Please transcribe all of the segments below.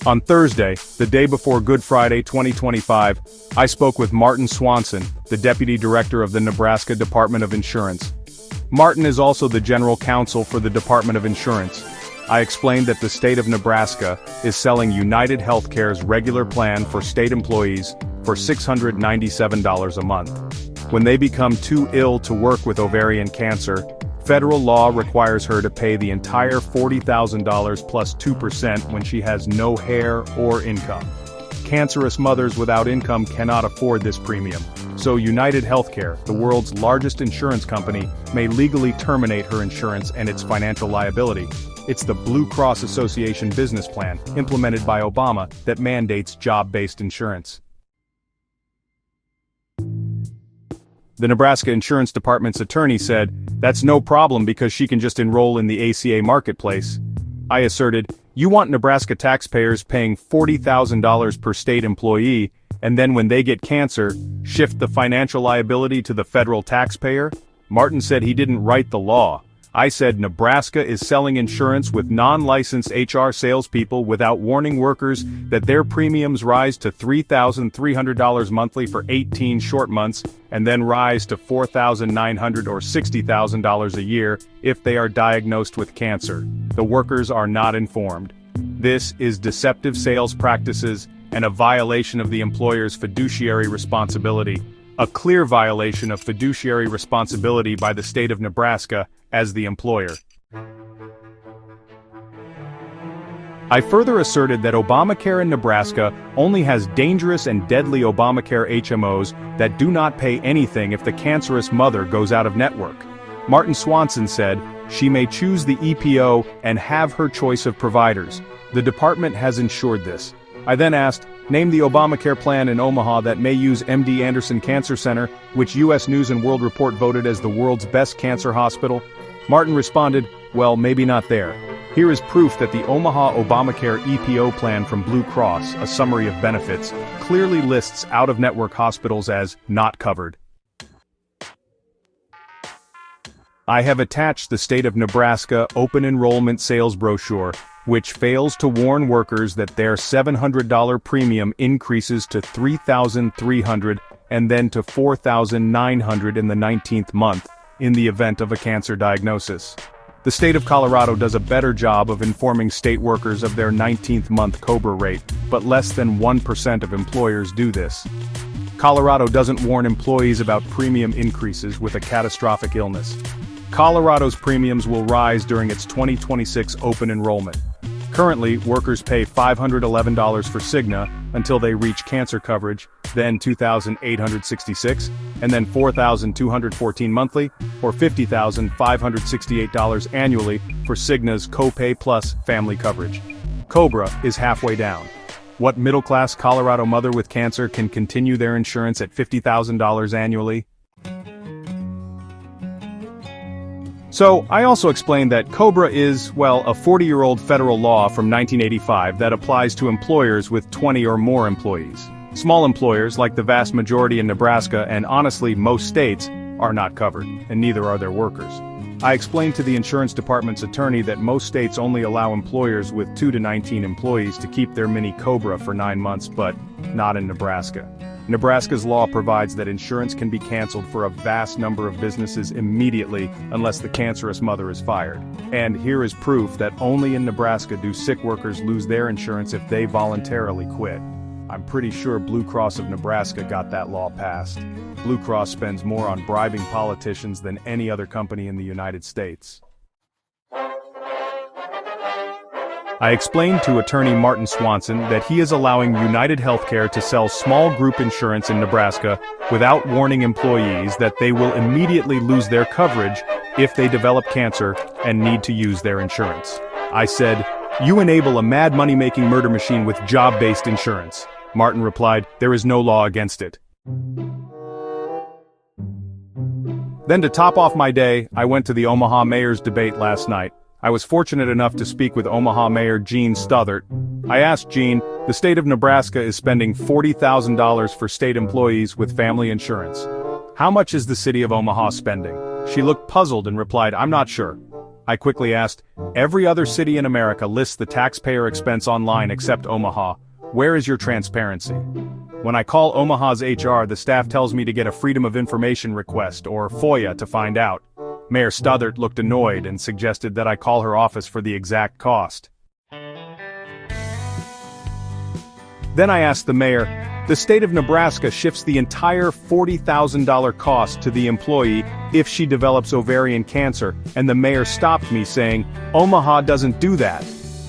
On Thursday, the day before Good Friday 2025, I spoke with Martin Swanson, the Deputy Director of the Nebraska Department of Insurance. Martin is also the General Counsel for the Department of Insurance. I explained that the state of Nebraska is selling United Healthcare's regular plan for state employees for $697 a month. When they become too ill to work with ovarian cancer, federal law requires her to pay the entire $40,000 plus 2% when she has no hair or income. Cancerous mothers without income cannot afford this premium, so United Healthcare, the world's largest insurance company, may legally terminate her insurance and its financial liability. It's the Blue Cross Association business plan, implemented by Obama, that mandates job-based insurance. The Nebraska Insurance Department's attorney said, "That's no problem because she can just enroll in the ACA marketplace." I asserted, "You want Nebraska taxpayers paying $40,000 per state employee, and then when they get cancer, shift the financial liability to the federal taxpayer?" Martin said he didn't write the law. I said Nebraska is selling insurance with non-licensed HR salespeople without warning workers that their premiums rise to $3,300 monthly for 18 short months, and then rise to $4,900 or $60,000 a year if they are diagnosed with cancer. The workers are not informed. This is deceptive sales practices and a violation of the employer's fiduciary responsibility. A clear violation of fiduciary responsibility by the state of Nebraska as the employer. I further asserted that Obamacare in Nebraska only has dangerous and deadly Obamacare HMOs that do not pay anything if the cancerous mother goes out of network. Martin Swanson said, "She may choose the EPO and have her choice of providers. The department has ensured this." I then asked, "Name the Obamacare plan in Omaha that may use MD Anderson Cancer Center, which U.S. News & World Report voted as the world's best cancer hospital." Martin responded, "Well, maybe not there. Here is proof that the Omaha Obamacare EPO plan from Blue Cross, a summary of benefits, clearly lists out-of-network hospitals as not covered." I have attached the state of Nebraska open enrollment sales brochure, which fails to warn workers that their $700 premium increases to $3,300 and then to $4,900 in the 19th month, in the event of a cancer diagnosis. The state of Colorado does a better job of informing state workers of their 19th month COBRA rate, but less than 1% of employers do this. Colorado doesn't warn employees about premium increases with a catastrophic illness. Colorado's premiums will rise during its 2026 open enrollment. Currently, workers pay $511 for Cigna until they reach cancer coverage, then $2,866, and then $4,214 monthly, or $50,568 annually for Cigna's Copay Plus family coverage. COBRA is halfway down. What middle-class Colorado mother with cancer can continue their insurance at $50,000 annually? So, I also explained that COBRA is, well, a 40-year-old federal law from 1985 that applies to employers with 20 or more employees. Small employers, like the vast majority in Nebraska and honestly most states, are not covered, and neither are their workers. I explained to the insurance department's attorney that most states only allow employers with 2 to 19 employees to keep their mini COBRA for 9 months, but not in Nebraska. Nebraska's law provides that insurance can be canceled for a vast number of businesses immediately unless the cancerous mother is fired. And here is proof that only in Nebraska do sick workers lose their insurance if they voluntarily quit. I'm pretty sure Blue Cross of Nebraska got that law passed. Blue Cross spends more on bribing politicians than any other company in the United States. I explained to attorney Martin Swanson that he is allowing United Healthcare to sell small group insurance in Nebraska without warning employees that they will immediately lose their coverage if they develop cancer and need to use their insurance. I said, "You enable a mad money-making murder machine with job-based insurance." Martin replied, "There is no law against it." Then to top off my day, I went to the Omaha mayor's debate last night. I was fortunate enough to speak with Omaha Mayor Gene Stothert. I asked Gene, the state of Nebraska is spending $40,000 for state employees with family insurance. How much is the city of Omaha spending? She looked puzzled and replied, "I'm not sure." I quickly asked, "Every other city in America lists the taxpayer expense online except Omaha. Where is your transparency?" When I call Omaha's HR, the staff tells me to get a Freedom of Information request, or FOIA, to find out. Mayor Stothert looked annoyed and suggested that I call her office for the exact cost. Then I asked the mayor, "The state of Nebraska shifts the entire $40,000 cost to the employee if she develops ovarian cancer," and the mayor stopped me saying, "Omaha doesn't do that."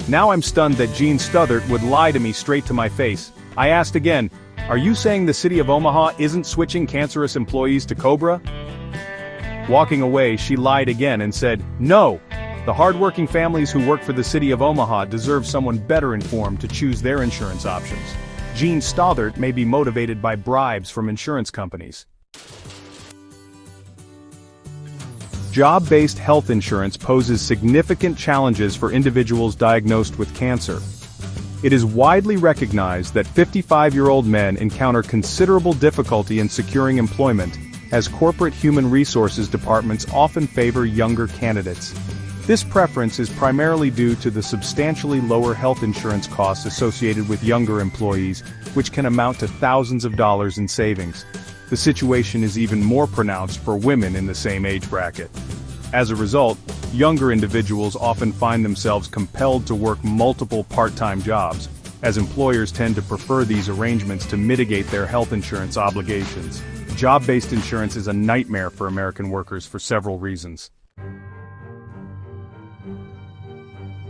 Now I'm stunned that Gene Stothert would lie to me straight to my face. I asked again, "Are you saying the city of Omaha isn't switching cancerous employees to Cobra?" Walking away, she lied again and said, "No, the hardworking families who work for the city of Omaha deserve someone better informed to choose their insurance options. Gene Stothert may be motivated by bribes from insurance companies." Job-based health insurance poses significant challenges for individuals diagnosed with cancer. It is widely recognized that 55-year-old men encounter considerable difficulty in securing employment, as corporate human resources departments often favor younger candidates. This preference is primarily due to the substantially lower health insurance costs associated with younger employees, which can amount to thousands of dollars in savings. The situation is even more pronounced for women in the same age bracket. As a result, younger individuals often find themselves compelled to work multiple part-time jobs, as employers tend to prefer these arrangements to mitigate their health insurance obligations. Job-based insurance is a nightmare for American workers for several reasons.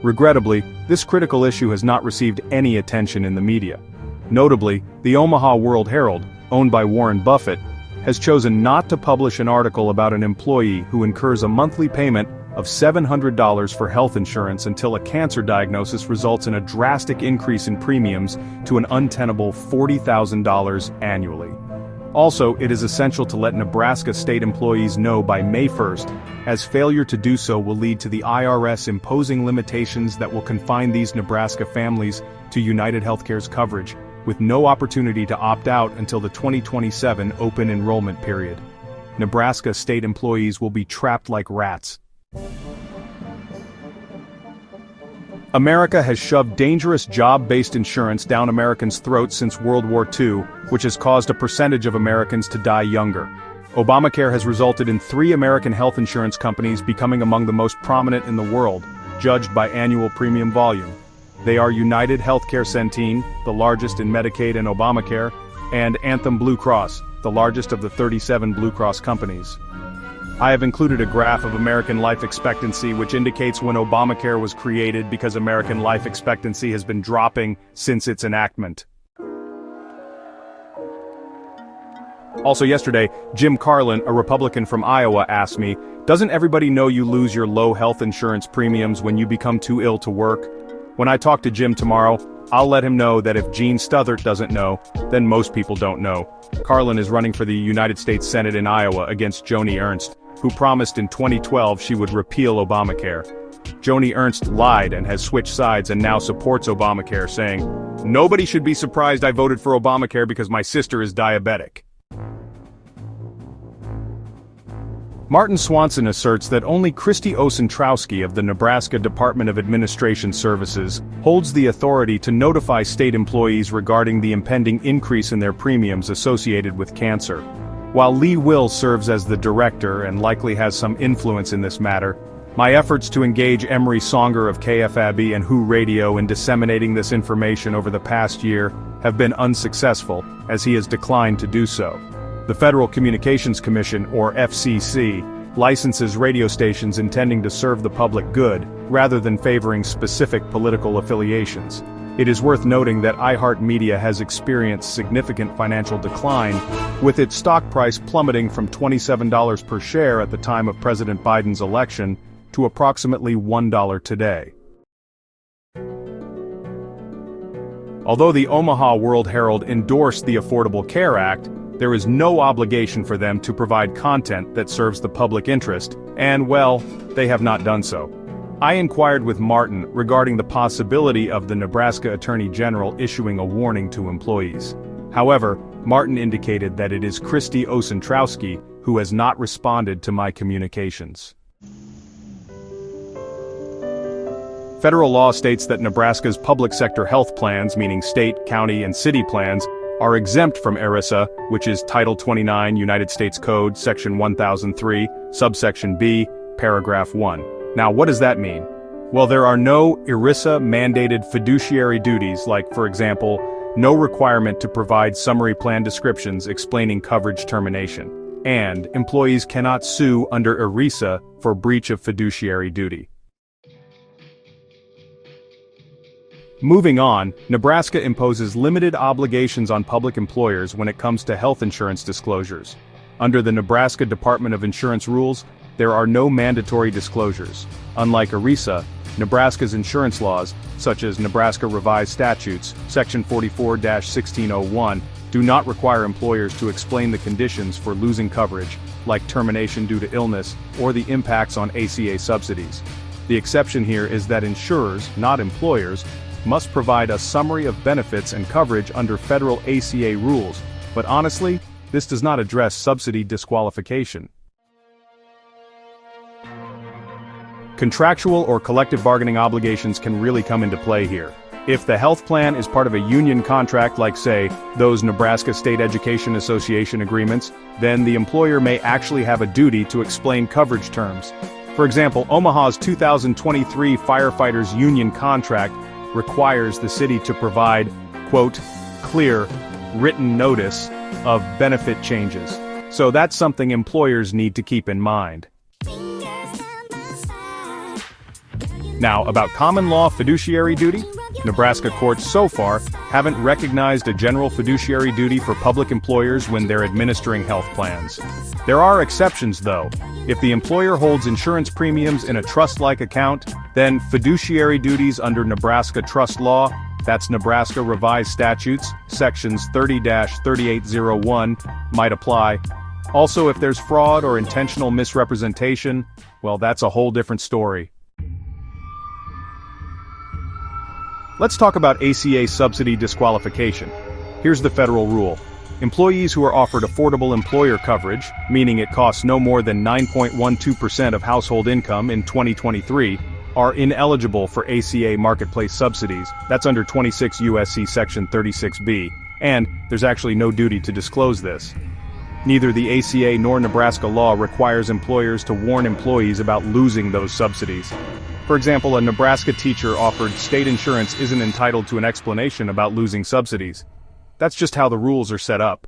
Regrettably, this critical issue has not received any attention in the media. Notably, the Omaha World-Herald, owned by Warren Buffett, has chosen not to publish an article about an employee who incurs a monthly payment of $700 for health insurance until a cancer diagnosis results in a drastic increase in premiums to an untenable $40,000 annually. Also, it is essential to let Nebraska state employees know by May 1st, as failure to do so will lead to the IRS imposing limitations that will confine these Nebraska families to United Healthcare's coverage, with no opportunity to opt out until the 2027 open enrollment period. Nebraska state employees will be trapped like rats. America has shoved dangerous job-based insurance down Americans' throats since World War II, which has caused a percentage of Americans to die younger. Obamacare has resulted in 3 American health insurance companies becoming among the most prominent in the world, judged by annual premium volume. They are United Healthcare Centene, the largest in Medicaid and Obamacare, and Anthem Blue Cross, the largest of the 37 Blue Cross companies. I have included a graph of American life expectancy which indicates when Obamacare was created because American life expectancy has been dropping since its enactment. Also yesterday, Jim Carlin, a Republican from Iowa, asked me, "Doesn't everybody know you lose your low health insurance premiums when you become too ill to work?" When I talk to Jim tomorrow, I'll let him know that if Gene Stothert doesn't know, then most people don't know. Carlin is running for the United States Senate in Iowa against Joni Ernst, who promised in 2012 she would repeal Obamacare. Joni Ernst lied and has switched sides and now supports Obamacare, saying, "Nobody should be surprised I voted for Obamacare because my sister is diabetic." Martin Swanson asserts that only Christy Osentrowski of the Nebraska Department of Administration Services holds the authority to notify state employees regarding the impending increase in their premiums associated with cancer. While Lee Will serves as the director and likely has some influence in this matter, my efforts to engage Emery Songer of KFAB and Who Radio in disseminating this information over the past year have been unsuccessful, as he has declined to do so. The Federal Communications Commission, or FCC, licenses radio stations intending to serve the public good, rather than favoring specific political affiliations. It is worth noting that iHeartMedia has experienced significant financial decline, with its stock price plummeting from $27 per share at the time of President Biden's election to approximately $1 today. Although the Omaha World-Herald endorsed the Affordable Care Act, there is no obligation for them to provide content that serves the public interest, and, well, they have not done so. I inquired with Martin regarding the possibility of the Nebraska Attorney General issuing a warning to employees. However, Martin indicated that it is Christy Osentrowski who has not responded to my communications. Federal law states that Nebraska's public sector health plans, meaning state, county, and city plans, are exempt from ERISA, which is Title 29 United States Code, Section 1003, subsection B, paragraph 1. Now, what does that mean? Well, there are no ERISA-mandated fiduciary duties like, for example, no requirement to provide summary plan descriptions explaining coverage termination. And employees cannot sue under ERISA for breach of fiduciary duty. Moving on, Nebraska imposes limited obligations on public employers when it comes to health insurance disclosures. Under the Nebraska Department of Insurance rules, there are no mandatory disclosures. Unlike ERISA, Nebraska's insurance laws, such as Nebraska Revised Statutes, Section 44-1601, do not require employers to explain the conditions for losing coverage, like termination due to illness or the impacts on ACA subsidies. The exception here is that insurers, not employers, must provide a summary of benefits and coverage under federal ACA rules, but honestly, this does not address subsidy disqualification. Contractual or collective bargaining obligations can really come into play here. If the health plan is part of a union contract like, say, those Nebraska State Education Association agreements, then the employer may actually have a duty to explain coverage terms. For example, Omaha's 2023 firefighters union contract requires the city to provide, quote, clear, written notice of benefit changes. So that's something employers need to keep in mind. Now, about common law fiduciary duty, Nebraska courts so far haven't recognized a general fiduciary duty for public employers when they're administering health plans. There are exceptions though. If the employer holds insurance premiums in a trust-like account, then fiduciary duties under Nebraska trust law, that's Nebraska Revised Statutes, sections 30-3801, might apply. Also, if there's fraud or intentional misrepresentation, well, that's a whole different story. Let's talk about ACA subsidy disqualification. Here's the federal rule. Employees who are offered affordable employer coverage, meaning it costs no more than 9.12% of household income in 2023, are ineligible for ACA marketplace subsidies. That's under 26 U.S.C. Section 36B, and there's actually no duty to disclose this. Neither the ACA nor Nebraska law requires employers to warn employees about losing those subsidies. For example, a Nebraska teacher offered state insurance isn't entitled to an explanation about losing subsidies. That's just how the rules are set up.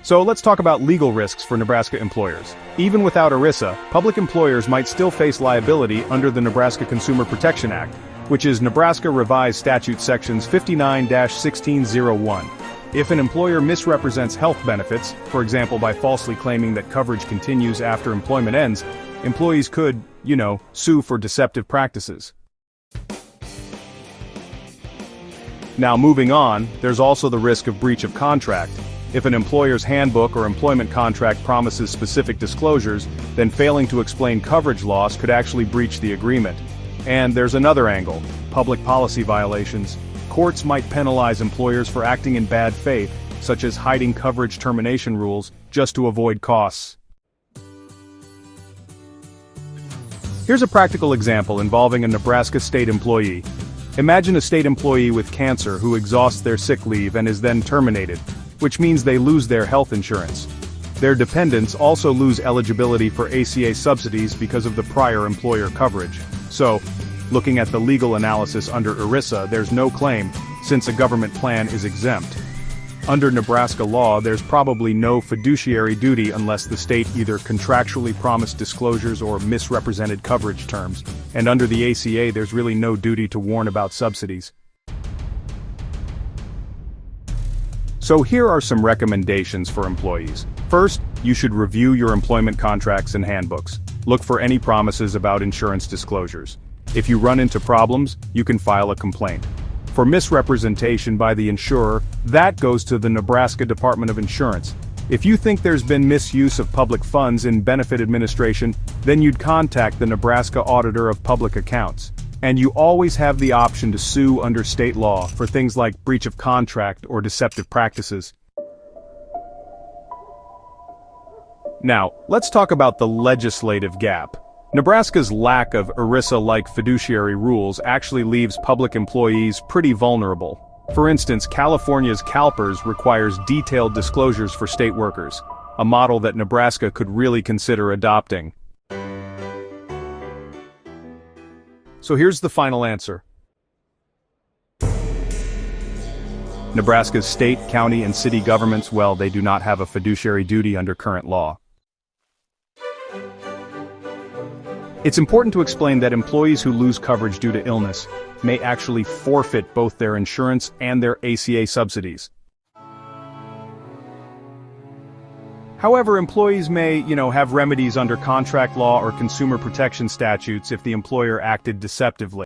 So let's talk about legal risks for Nebraska employers. Even without ERISA, public employers might still face liability under the Nebraska Consumer Protection Act, which is Nebraska Revised Statute Sections 59-1601. If an employer misrepresents health benefits, for example by falsely claiming that coverage continues after employment ends, employees could, sue for deceptive practices. Now moving on, there's also the risk of breach of contract. If an employer's handbook or employment contract promises specific disclosures, then failing to explain coverage loss could actually breach the agreement. And there's another angle, public policy violations. Courts might penalize employers for acting in bad faith, such as hiding coverage termination rules, just to avoid costs. Here's a practical example involving a Nebraska state employee. Imagine a state employee with cancer who exhausts their sick leave and is then terminated, which means they lose their health insurance. Their dependents also lose eligibility for ACA subsidies because of the prior employer coverage. So, looking at the legal analysis under ERISA, there's no claim, since a government plan is exempt. Under Nebraska law, there's probably no fiduciary duty unless the state either contractually promised disclosures or misrepresented coverage terms. And under the ACA, there's really no duty to warn about subsidies. So here are some recommendations for employees. First, you should review your employment contracts and handbooks. Look for any promises about insurance disclosures. If you run into problems, you can file a complaint. For misrepresentation by the insurer, that goes to the Nebraska Department of Insurance. If you think there's been misuse of public funds in benefit administration, then you'd contact the Nebraska Auditor of Public Accounts. And you always have the option to sue under state law for things like breach of contract or deceptive practices. Now, let's talk about the legislative gap. Nebraska's lack of ERISA-like fiduciary rules actually leaves public employees pretty vulnerable. For instance, California's CalPERS requires detailed disclosures for state workers, a model that Nebraska could really consider adopting. So here's the final answer. Nebraska's state, county, and city governments, well, they do not have a fiduciary duty under current law. It's important to explain that employees who lose coverage due to illness may actually forfeit both their insurance and their ACA subsidies. However, employees may, have remedies under contract law or consumer protection statutes if the employer acted deceptively.